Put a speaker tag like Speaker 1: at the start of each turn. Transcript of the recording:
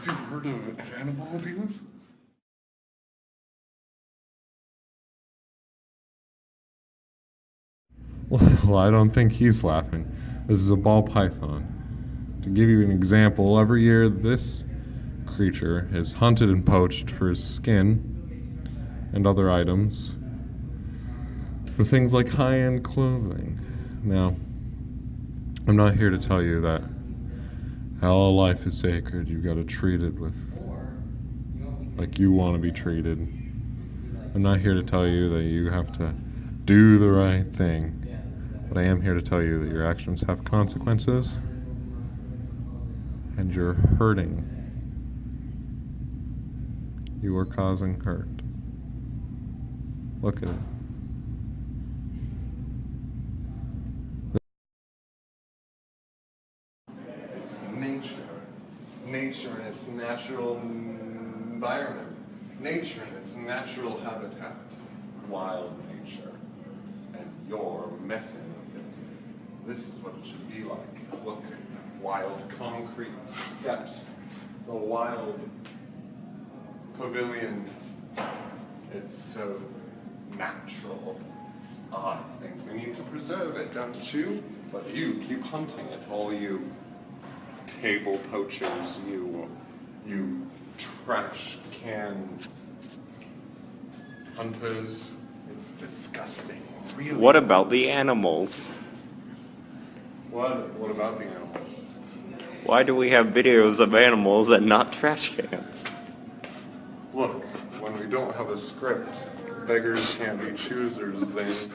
Speaker 1: Have you heard of animal abuse? Well, I don't think he's laughing. This is a ball python. To give you an example, every year this creature is hunted and poached for his skin and other items for things like high-end clothing. Now, I'm not here to tell you that all life is sacred. You've got to treat it with like you want to be treated. I'm not here to tell you that you have to do the right thing. But I am here to tell you that your actions have consequences, and you're hurting. You are causing hurt. Look at it. It's nature. Nature in its natural environment. Nature in its natural habitat. Wild nature. And you're messing with it. This is what it should be like. Look, wild concrete steps, the wild pavilion. It's so natural. I think we need to preserve it, don't you? But you keep hunting it, all you table poachers, you trash can hunters. It's disgusting. Really.
Speaker 2: What about the animals?
Speaker 1: What about the animals?
Speaker 2: Why do we have videos of animals and not trash cans?
Speaker 1: Look, when we don't have a script, beggars can't be choosers, Zane.